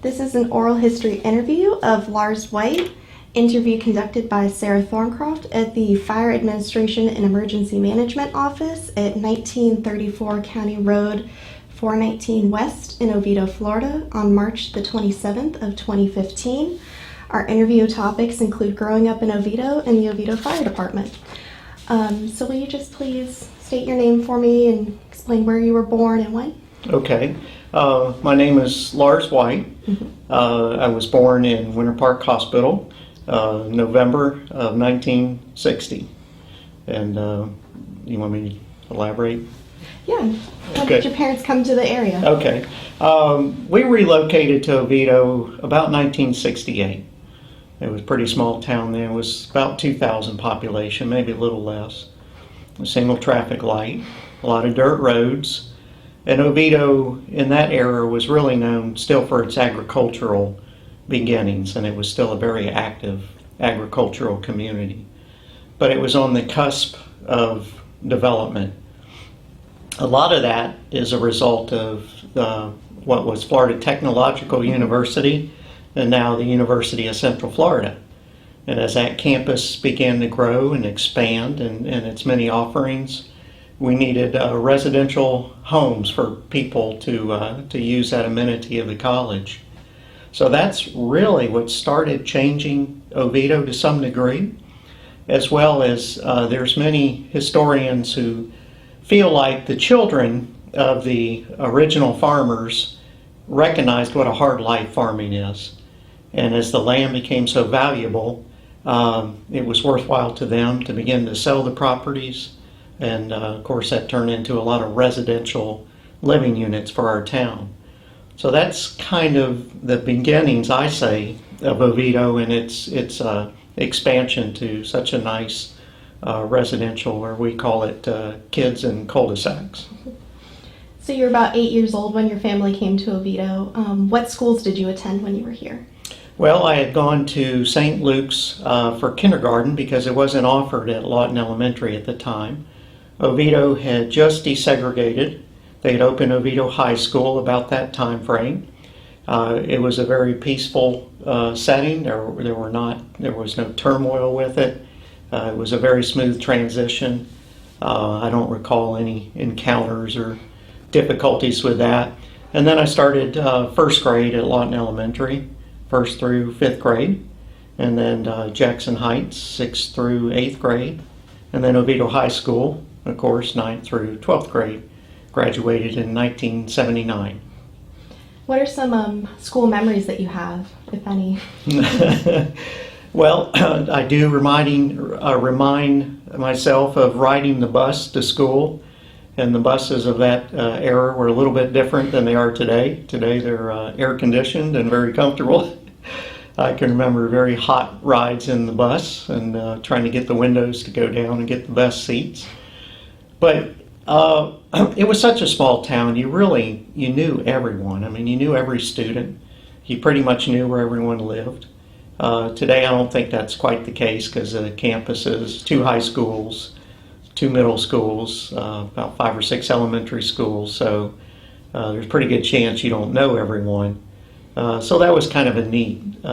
This is an oral history interview of Lars White, interview conducted by Sarah Thorncroft at the Fire Administration and Emergency Management Office at 1934 County Road 419 West in Oviedo, Florida on March the 27th of 2015. Our interview topics include growing up in Oviedo and the Oviedo Fire Department. So will you just please state your name for me and explain where you were born and when? Okay. My name is Lars White. I was born in Winter Park Hospital, November of 1960. And you want me to elaborate? Yeah. How did your parents come to the area? Okay. We relocated to Oviedo about 1968. It was a pretty small town then. It was about 2,000 population, maybe a little less. A single traffic light, a lot of dirt roads. And Oviedo in that era was really known still for its agricultural beginnings, and it was still a very active agricultural community. But it was on the cusp of development. A lot of that is a result of what was Florida Technological University and now the University of Central Florida. And as that campus began to grow and expand and its many offerings, we needed residential homes for people to use that amenity of the college. So that's really what started changing Oviedo to some degree, as well as there's many historians who feel like the children of the original farmers recognized what a hard life farming is. And as the land became so valuable, it was worthwhile to them to begin to sell the properties. And of course that turned into a lot of residential living units for our town. So that's kind of the beginnings, I say, of Oviedo and its expansion to such a nice residential, or we call it kids and cul-de-sacs. So you were about 8 years old when your family came to Oviedo. What schools did you attend when you were here? Well, I had gone to St. Luke's for kindergarten because it wasn't offered at Lawton Elementary at the time. Oviedo had just desegregated. They had opened Oviedo High School about that time frame. It was a very peaceful setting. There was no turmoil with it. It was a very smooth transition. I don't recall any encounters or difficulties with that. And then I started first grade at Lawton Elementary, 1st through 5th grade, and then Jackson Heights, 6th through 8th grade, and then Oviedo High School, of course, 9th through 12th grade. Graduated in 1979. What are some school memories that you have, if any? Well, I do remind myself of riding the bus to school, and the buses of that era were a little bit different than they are today. Today they're air conditioned and very comfortable. I can remember very hot rides in the bus and trying to get the windows to go down and get the best seats. But it was such a small town, you knew everyone. I mean, you knew every student. You pretty much knew where everyone lived. Today I don't think that's quite the case because the campuses, 2 high schools, 2 middle schools, about 5 or 6 elementary schools, so there's a pretty good chance you don't know everyone. So that was kind of a neat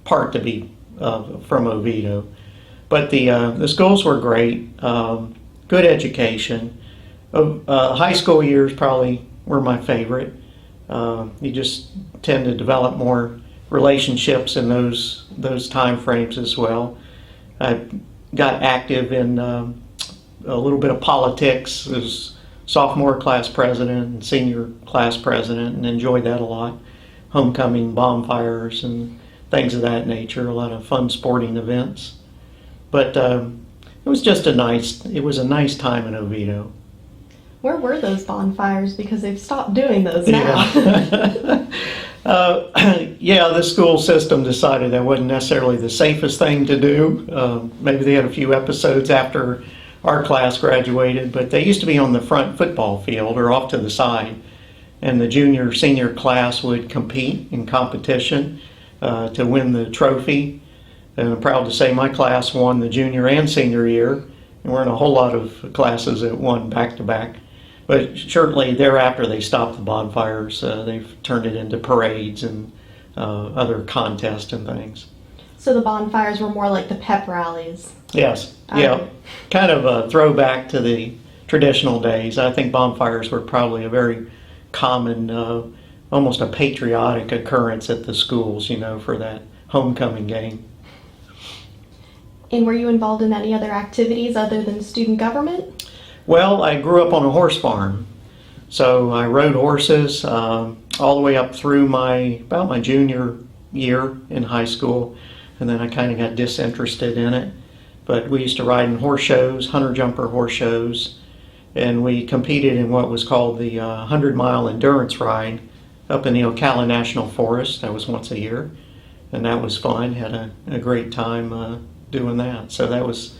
part to be from Oviedo. But the schools were great, good education. High school years probably were my favorite. You just tend to develop more relationships in those time frames as well. I got active in a little bit of politics as sophomore class president and senior class president, and enjoyed that a lot. Homecoming bonfires and things of that nature, a lot of fun sporting events. But it was just a nice time in Oviedo. Where were those bonfires? Because they've stopped doing those now. Yeah, the school system decided that wasn't necessarily the safest thing to do. Maybe they had a few episodes after our class graduated, but they used to be on the front football field or off to the side, and the junior, senior class would compete in competition to win the trophy. And I'm proud to say my class won the junior and senior year, and we're in a whole lot of classes that won back-to-back. But shortly thereafter, they stopped the bonfires. They've turned it into parades and other contests and things. So the bonfires were more like the pep rallies. Yes, yeah, kind of a throwback to the traditional days. I think bonfires were probably a very common, almost a patriotic occurrence at the schools, you know, for that homecoming game. And were you involved in any other activities other than student government? Well, I grew up on a horse farm, so I rode horses all the way up through about my junior year in high school, and then I kind of got disinterested in it. But we used to ride in horse shows, hunter-jumper horse shows, and we competed in what was called the 100-mile endurance ride up in the Ocala National Forest. That was once a year, and that was fun. Had a great time doing that. So that was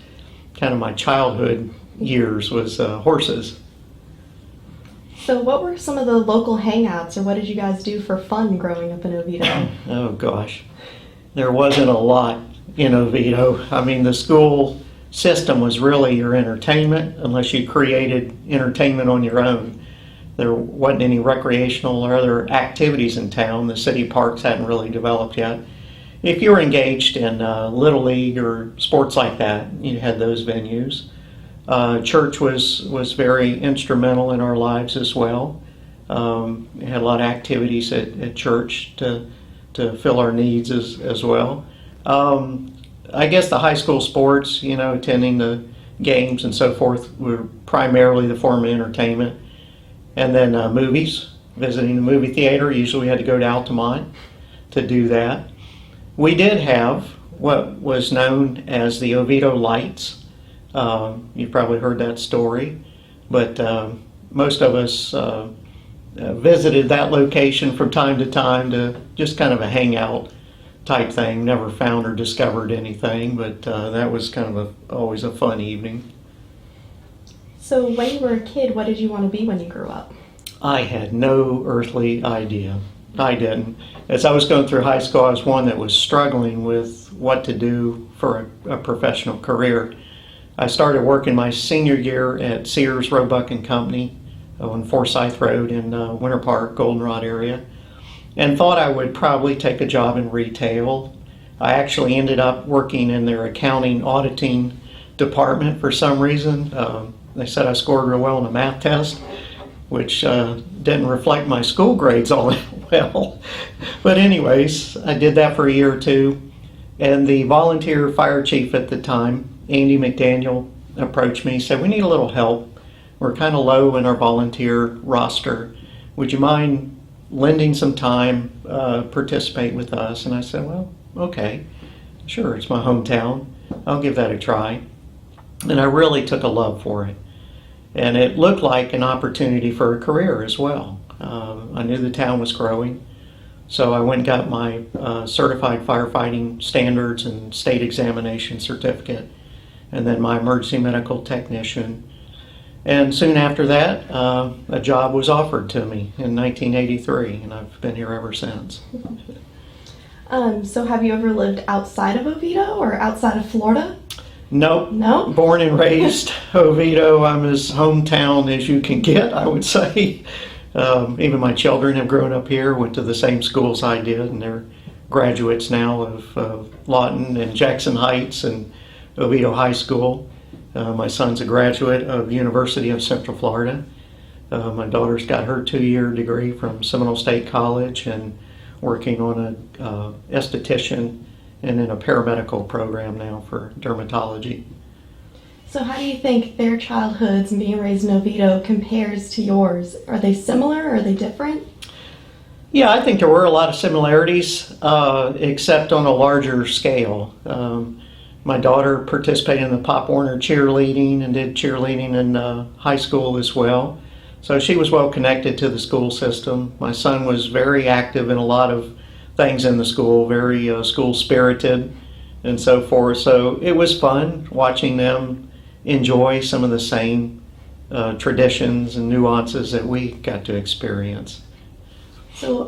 kind of my childhood years, was horses. So what were some of the local hangouts, or what did you guys do for fun growing up in Oviedo? Oh gosh, there wasn't a lot in Oviedo. I mean, the school system was really your entertainment, unless you created entertainment on your own. There wasn't any recreational or other activities in town. The city parks hadn't really developed yet. If you were engaged in Little League or sports like that, you had those venues. Church was very instrumental in our lives as well. We had a lot of activities at church to fill our needs as well. I guess the high school sports, you know, attending the games and so forth, were primarily the form of entertainment. And then movies, visiting the movie theater. Usually we had to go to Altamont to do that. We did have what was known as the Oviedo Lights. You've probably heard that story, but most of us visited that location from time to time to just kind of a hangout type thing. Never found or discovered anything, but that was kind of always a fun evening. So when you were a kid, what did you want to be when you grew up? I had no earthly idea. I didn't. As I was going through high school, I was one that was struggling with what to do for a professional career. I started working my senior year at Sears, Roebuck and Company on Forsyth Road in Winter Park, Goldenrod area, and thought I would probably take a job in retail. I actually ended up working in their accounting auditing department for some reason. They said I scored real well on a math test, which didn't reflect my school grades all that well. But anyways, I did that for a year or two, and the volunteer fire chief at the time, Andy McDaniel, approached me, said, "We need a little help. We're kind of low in our volunteer roster. Would you mind lending some time, participate with us?" And I said, "Well, okay, sure, it's my hometown. I'll give that a try." And I really took a love for it. And it looked like an opportunity for a career as well. I knew the town was growing, so I went and got my certified firefighting standards and state examination certificate, and then my emergency medical technician. And soon after that, a job was offered to me in 1983, and I've been here ever since. So have you ever lived outside of Oviedo or outside of Florida? Nope. No? Born and raised Oviedo. I'm as hometown as you can get, I would say. Even my children have grown up here, went to the same schools I did, and they're graduates now of Lawton and Jackson Heights and Oviedo High School. My son's a graduate of the University of Central Florida. My daughter's got her 2-year degree from Seminole State College and working on a esthetician and in a paramedical program now for dermatology. So how do you think their childhoods and being raised in Oviedo compares to yours? Are they similar or are they different? Yeah, I think there were a lot of similarities, except on a larger scale. My daughter participated in the Pop Warner cheerleading and did cheerleading in high school as well. So she was well connected to the school system. My son was very active in a lot of things in the school, very school spirited and so forth. So it was fun watching them enjoy some of the same traditions and nuances that we got to experience. So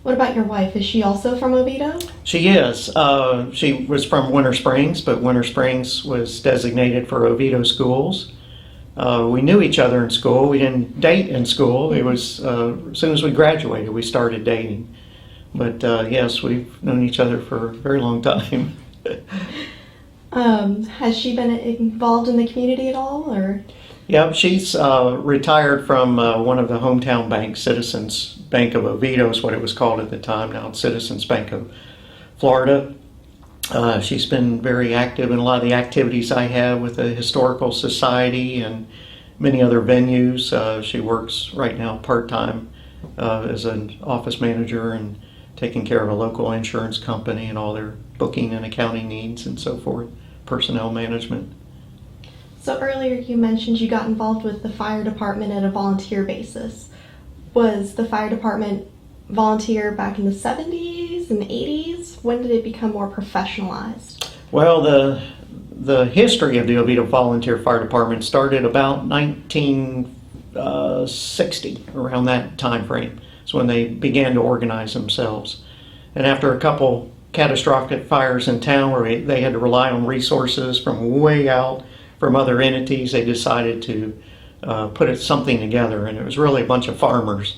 what about your wife? Is she also from Oviedo? She is. She was from Winter Springs, but Winter Springs was designated for Oviedo schools. We knew each other in school. We didn't date in school. It was as soon as we graduated, we started dating. But yes, we've known each other for a very long time. Has she been involved in the community at all, or? Yeah, she's retired from one of the hometown banks, Citizens Bank of Oviedo is what it was called at the time. Now it's Citizens Bank of Florida. She's been very active in a lot of the activities I have with the Historical Society and many other venues. She works right now part-time as an office manager and taking care of a local insurance company and all their booking and accounting needs and so forth, personnel management. So earlier you mentioned you got involved with the fire department at a volunteer basis. Was the fire department volunteer back in the 70s and 80s? When did it become more professionalized? Well, the history of the Oviedo Volunteer Fire Department started about 1960, around that time frame. It's when they began to organize themselves. And after a couple catastrophic fires in town where they had to rely on resources from way out from other entities, they decided to put something together. And it was really a bunch of farmers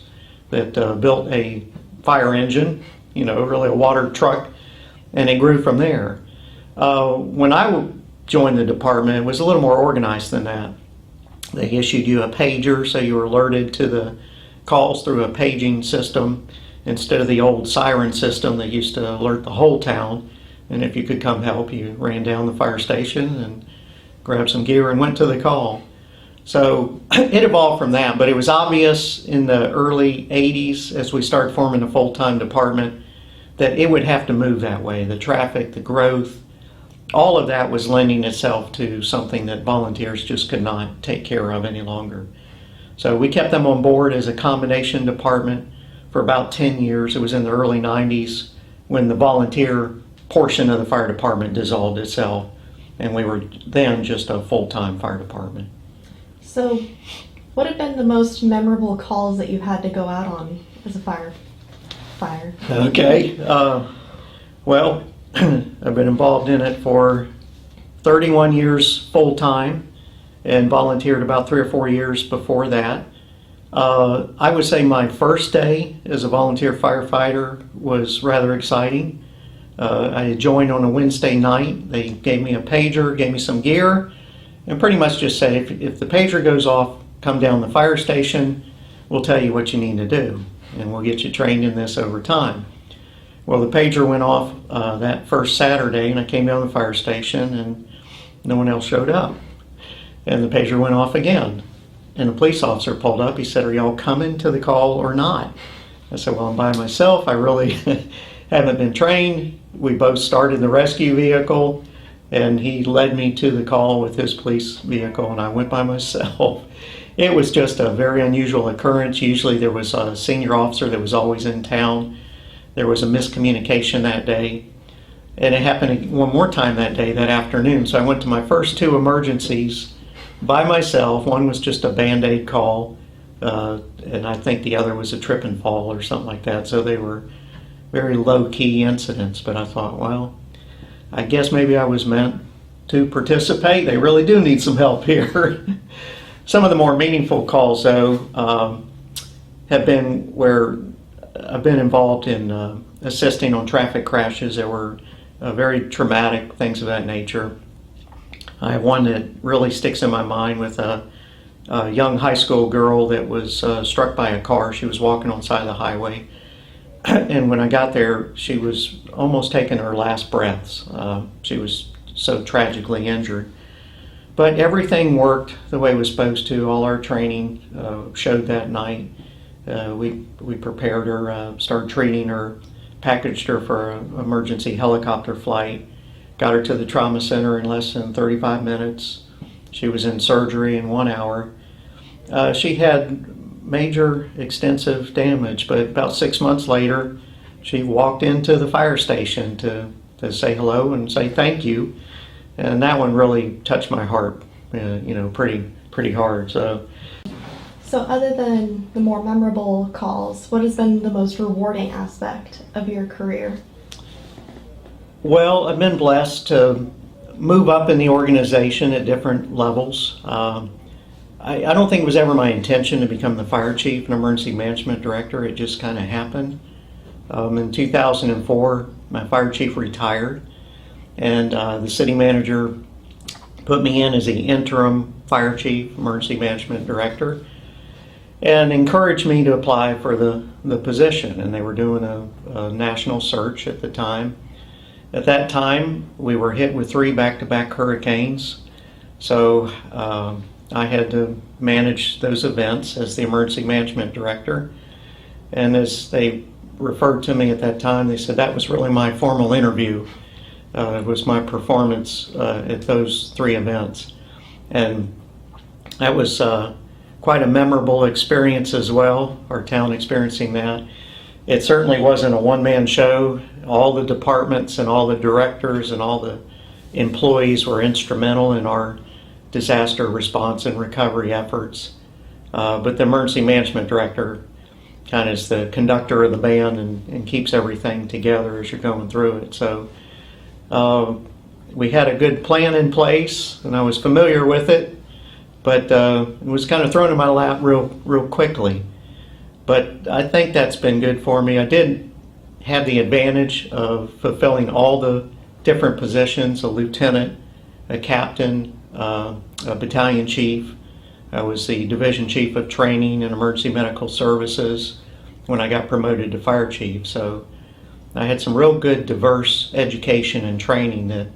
that built a fire engine, really a water truck, and it grew from there. When I joined the department, it was a little more organized than that. They issued you a pager, so you were alerted to the calls through a paging system instead of the old siren system that used to alert the whole town. And if you could come help, you ran down the fire station and grabbed some gear and went to the call. So it evolved from that, but it was obvious in the early 80s as we started forming a full-time department that it would have to move that way. The traffic, the growth, all of that was lending itself to something that volunteers just could not take care of any longer. So we kept them on board as a combination department for about 10 years. It was in the early 90s when the volunteer portion of the fire department dissolved itself, and we were then just a full-time fire department. So what have been the most memorable calls that you've had to go out on as a firefighter? Okay. Well, I've been involved in it for 31 years full-time and volunteered about 3 or 4 years before that. I would say my first day as a volunteer firefighter was rather exciting. I had joined on a Wednesday night. They gave me a pager, gave me some gear, and pretty much just said, if the pager goes off, come down the fire station, we'll tell you what you need to do, and we'll get you trained in this over time. Well, the pager went off that first Saturday, and I came down the fire station, and no one else showed up. And the pager went off again, and a police officer pulled up. He said, "Are y'all coming to the call or not?" I said, "Well, I'm by myself. I really haven't been trained." We both started the rescue vehicle, and he led me to the call with his police vehicle, and I went by myself. It was just a very unusual occurrence. Usually there was a senior officer that was always in town. There was a miscommunication that day, and it happened one more time that day, that afternoon. So I went to my first 2 emergencies by myself. One was just a Band-Aid call, and I think the other was a trip and fall or something like that. So they were very low-key incidents, but I thought, well, I guess maybe I was meant to participate. They really do need some help here. Some of the more meaningful calls, though, have been where I've been involved in assisting on traffic crashes that were very traumatic, things of that nature. I have one that really sticks in my mind with a young high school girl that was struck by a car. She was walking on the side of the highway. And when I got there, she was almost taking her last breaths. She was so tragically injured. But everything worked the way it was supposed to. All our training showed that night. We prepared her, started treating her, packaged her for an emergency helicopter flight, got her to the trauma center in less than 35 minutes. She was in surgery in 1 hour. She had major extensive damage, but about 6 months later she walked into the fire station to say hello and say thank you, and that one really touched my heart, pretty hard. So other than the more memorable calls, what has been the most rewarding aspect of your career? Well, I've been blessed to move up in the organization at different levels. I don't think it was ever my intention to become the fire chief and emergency management director. It just kind of happened. In 2004, my fire chief retired, and the city manager put me in as the interim fire chief, emergency management director, and encouraged me to apply for the position. And they were doing a national search at the time. At that time, we were hit with 3 back-to-back hurricanes, so I had to manage those events as the emergency management director. And as they referred to me at that time, they said that was really my formal interview. It was my performance at those 3 events. And that was quite a memorable experience as well, our town experiencing that. It certainly wasn't a one-man show. All the departments and all the directors and all the employees were instrumental in our disaster response and recovery efforts. But the emergency management director kind of is the conductor of the band and keeps everything together as you're going through it. So we had a good plan in place, and I was familiar with it, but it was kind of thrown in my lap real quickly. But I think that's been good for me. I did have the advantage of fulfilling all the different positions: a lieutenant, a captain, a battalion chief. I was the division chief of training and emergency medical services when I got promoted to fire chief. So I had some real good diverse education and training that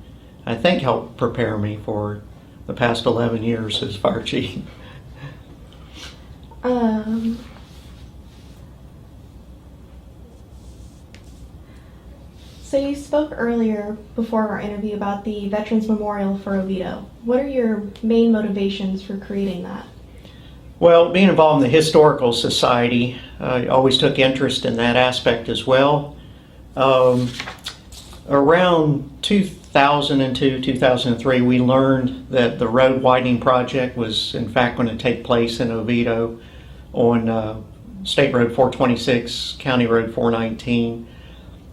I think helped prepare me for the past 11 years as fire chief. So you spoke earlier before our interview about the Veterans Memorial for Oviedo. What are your main motivations for creating that? Well, being involved in the Historical Society, I always took interest in that aspect as well. Around 2002, 2003, we learned that the road widening project was in fact going to take place in Oviedo on State Road 426, County Road 419.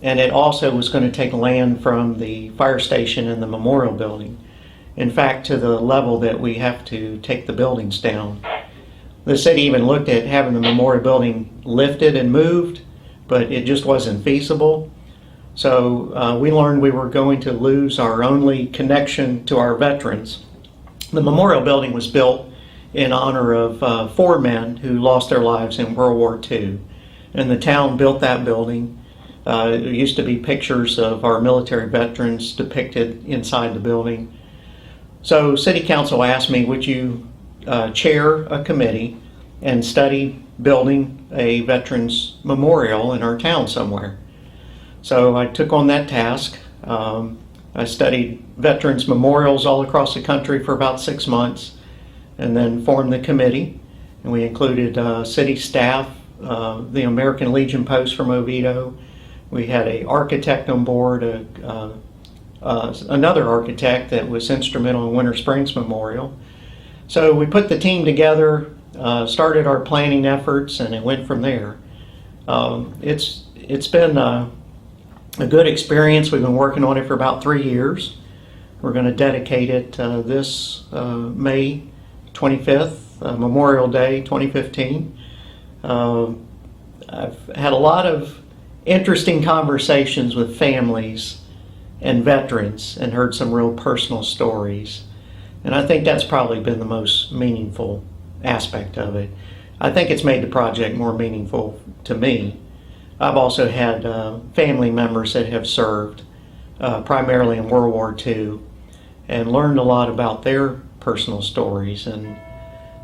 And it also was going to take land from the fire station and the memorial building. In fact, to the level that we have to take the buildings down. The city even looked at having the memorial building lifted and moved, but it just wasn't feasible. So we learned we were going to lose our only connection to our veterans. The memorial building was built in honor of 4 men who lost their lives in World War II. And the town built that building. There used to be pictures of our military veterans depicted inside the building. So City Council asked me, would you chair a committee and study building a veterans memorial in our town somewhere? So I took on that task. I studied veterans memorials all across the country for about 6 months and then formed the committee. And we included city staff, the American Legion Post from Oviedo. We had an architect on board, another architect that was instrumental in Winter Springs Memorial. So we put the team together, started our planning efforts, and it went from there. It's been a good experience. We've been working on it for about 3 years. We're going to dedicate it this May 25th, Memorial Day 2015. I've had a lot of interesting conversations with families and veterans and heard some real personal stories. And I think that's probably been the most meaningful aspect of it. I think it's made the project more meaningful to me. I've also had family members that have served primarily in World War II and learned a lot about their personal stories and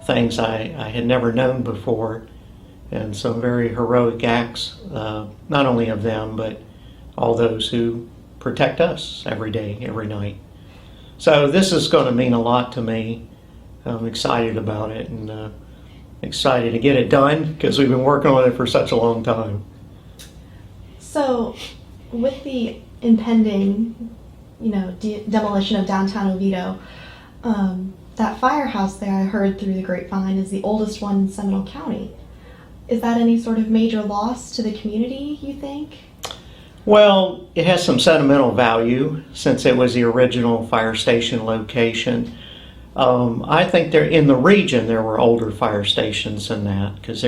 things I had never known before, and some very heroic acts, not only of them, but all those who protect us every day, every night. So this is going to mean a lot to me. I'm excited about it and excited to get it done because we've been working on it for such a long time. So with the impending, demolition of downtown Oviedo, that firehouse there, I heard through the grapevine, is the oldest one in Seminole County. Is that any sort of major loss to the community, you think? Well, it has some sentimental value since it was the original fire station location. I think in the region there were older fire stations than that, because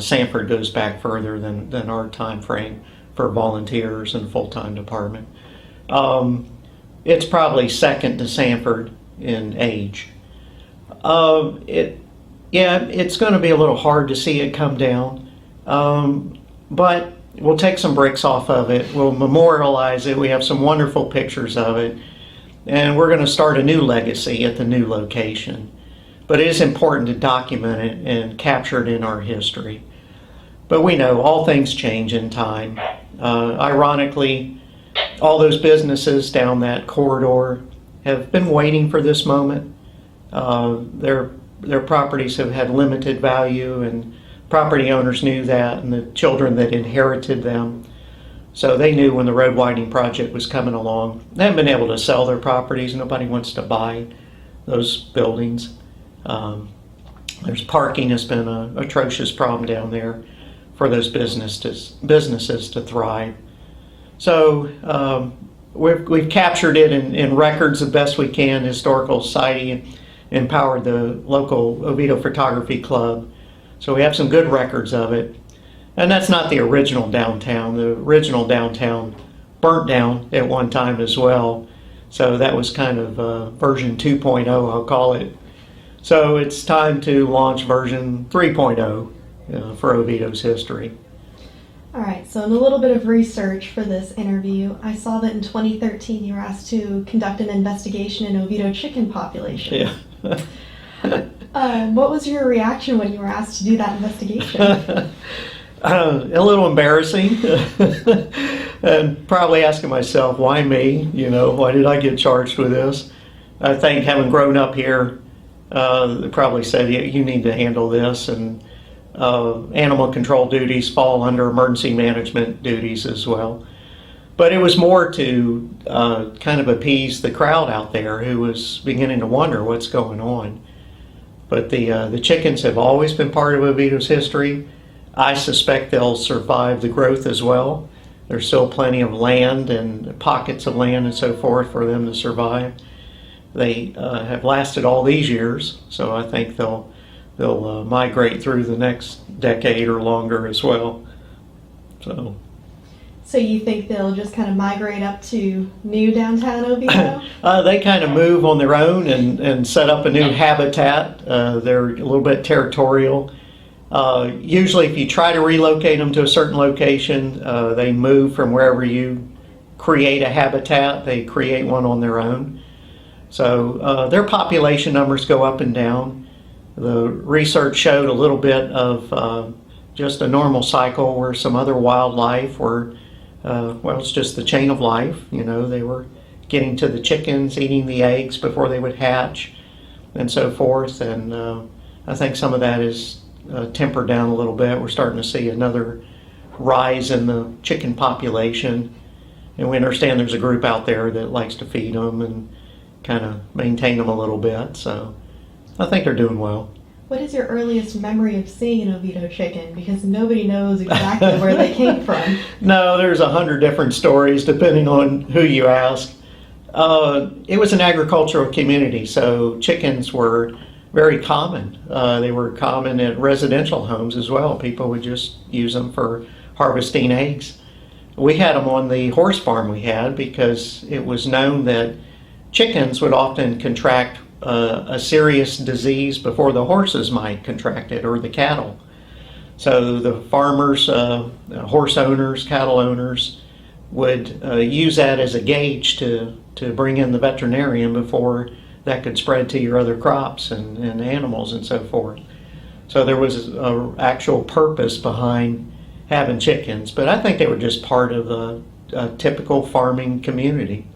Sanford goes back further than our time frame for volunteers and full-time department. It's probably second to Sanford in age. It's going to be a little hard to see it come down, but we'll take some bricks off of it. We'll memorialize it. We have some wonderful pictures of it, and we're going to start a new legacy at the new location. But it is important to document it and capture it in our history. But we know all things change in time. Ironically, all those businesses down that corridor have been waiting for this moment. Their properties have had limited value, and property owners knew that, and the children that inherited them. So they knew when the road widening project was coming along. They haven't been able to sell their properties. Nobody wants to buy those buildings. There's parking has been an atrocious problem down there for those businesses to thrive. So we've captured it in records the best we can. Historical Society empowered the local Oviedo Photography Club. So we have some good records of it. And that's not the original downtown. The original downtown burnt down at one time as well. So that was kind of version 2.0, I'll call it. So it's time to launch version 3.0 for Oviedo's history. All right, so in a little bit of research for this interview, I saw that in 2013 you were asked to conduct an investigation in Oviedo chicken population. Yeah. What was your reaction when you were asked to do that investigation? A little embarrassing, and probably asking myself, why me? Why did I get charged with this? I think having grown up here, they probably said, you need to handle this, and animal control duties fall under emergency management duties as well. But it was more to kind of appease the crowd out there who was beginning to wonder what's going on. But the chickens have always been part of Oviedo's history. I suspect they'll survive the growth as well. There's still plenty of land and pockets of land and so forth for them to survive. They have lasted all these years, so I think they'll migrate through the next decade or longer as well. So you think they'll just kind of migrate up to new downtown Oviedo? They kind of move on their own and set up a new habitat. They're a little bit territorial. Usually if you try to relocate them to a certain location, they move from wherever you create a habitat. They create one on their own. So their population numbers go up and down. The research showed a little bit of just a normal cycle where some other wildlife were, it's just the chain of life. They were getting to the chickens, eating the eggs before they would hatch, and so forth. And I think some of that is tempered down a little bit. We're starting to see another rise in the chicken population, and we understand there's a group out there that likes to feed them and kind of maintain them a little bit. So I think they're doing well. What is your earliest memory of seeing an Oviedo chicken? Because nobody knows exactly where they came from. No, there's 100 different stories depending on who you ask. It was an agricultural community, so chickens were very common. They were common at residential homes as well. People would just use them for harvesting eggs. We had them on the horse farm we had because it was known that chickens would often contract a serious disease before the horses might contract it, or the cattle. So the farmers, horse owners, cattle owners would use that as a gauge to bring in the veterinarian before that could spread to your other crops and animals and so forth. So there was an actual purpose behind having chickens, but I think they were just part of a typical farming community.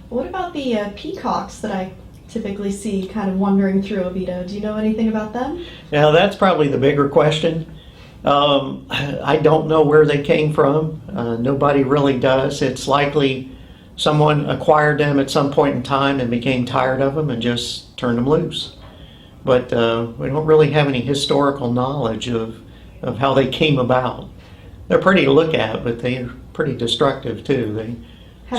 What about the peacocks that I typically see kind of wandering through Oviedo? Do you know anything about them? Now that's probably the bigger question. I don't know where they came from. Nobody really does. It's likely someone acquired them at some point in time and became tired of them and just turned them loose. But we don't really have any historical knowledge of how they came about. They're pretty to look at, but they're pretty destructive too. They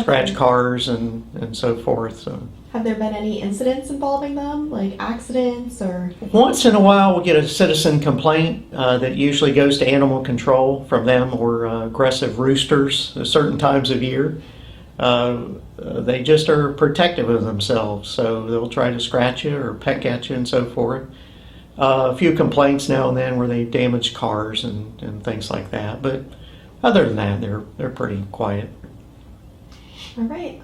scratch cars and so forth. So. Have there been any incidents involving them, like accidents or? Once in a while, we'll get a citizen complaint that usually goes to animal control from them or aggressive roosters at certain times of year. They just are protective of themselves, so they'll try to scratch you or peck at you and so forth. A few complaints now and then where they damage cars and things like that, but other than that, they're pretty quiet. All right.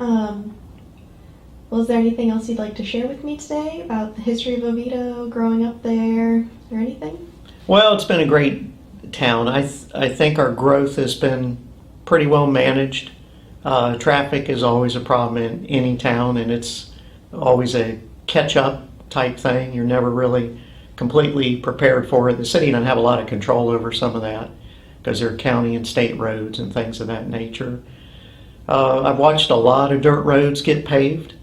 Well, is there anything else you'd like to share with me today about the history of Oviedo, growing up there, or anything? Well, it's been a great town. I think our growth has been pretty well managed. Traffic is always a problem in any town, and it's always a catch-up type thing. You're never really completely prepared for it. The city doesn't have a lot of control over some of that because they're county and state roads and things of that nature. I've watched a lot of dirt roads get paved.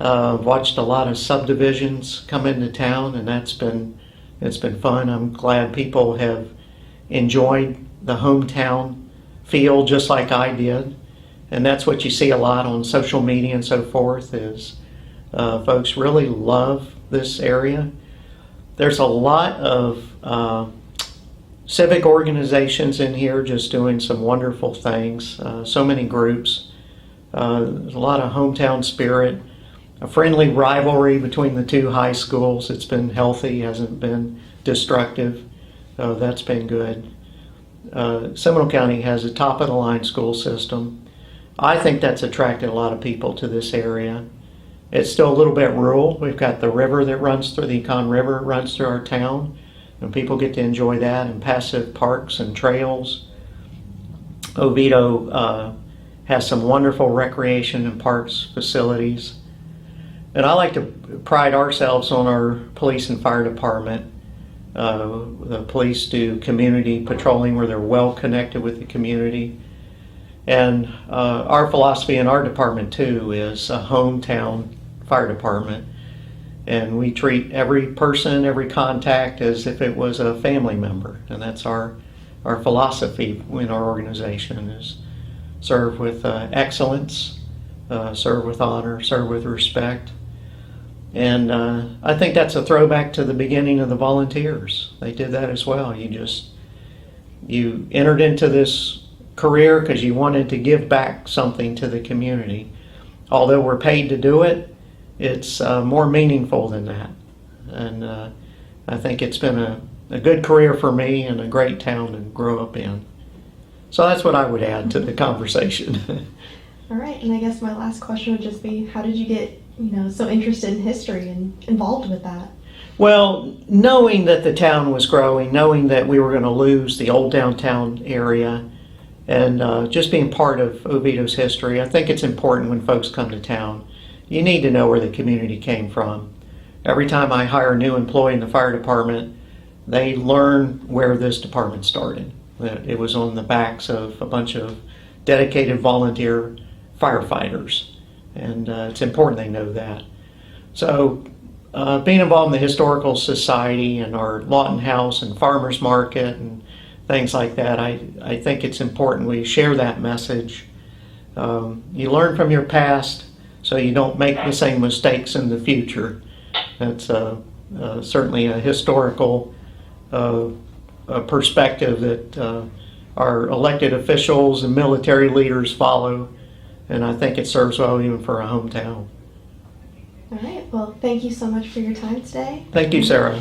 I've watched a lot of subdivisions come into town, and it's been fun. I'm glad people have enjoyed the hometown feel just like I did. And that's what you see a lot on social media and so forth is folks really love this area. There's a lot of civic organizations in here just doing some wonderful things. So many groups. There's a lot of hometown spirit. A friendly rivalry between the two high schools. It's been healthy, hasn't been destructive. That's been good. Seminole County has a top-of-the-line school system. I think that's attracted a lot of people to this area. It's still a little bit rural. We've got the river that runs through, the Econ River runs through our town, and people get to enjoy that, and passive parks and trails. Oviedo has some wonderful recreation and parks facilities. And I like to pride ourselves on our police and fire department. The police do community patrolling where they're well connected with the community. And our philosophy in our department too is a hometown fire department. And we treat every person, every contact as if it was a family member. And that's our philosophy in our organization is serve with excellence, serve with honor, serve with respect. And I think that's a throwback to the beginning of the volunteers. They did that as well. You entered into this career because you wanted to give back something to the community. Although we're paid to do it, it's more meaningful than that. And I think it's been a good career for me and a great town to grow up in. So that's what I would add to the conversation. All right, and I guess my last question would just be, how did you get so interested in history and involved with that? Well, knowing that the town was growing, knowing that we were going to lose the old downtown area, and just being part of Oviedo's history, I think it's important when folks come to town. You need to know where the community came from. Every time I hire a new employee in the fire department, they learn where this department started. That it was on the backs of a bunch of dedicated volunteer firefighters. And it's important they know that. So being involved in the Historical Society and our Lawton House and Farmers Market and things like that, I think it's important we share that message. You learn from your past so you don't make the same mistakes in the future. That's certainly a historical perspective that our elected officials and military leaders follow. And I think it serves well even for a hometown. All right. Well, thank you so much for your time today. Thank you, Sarah.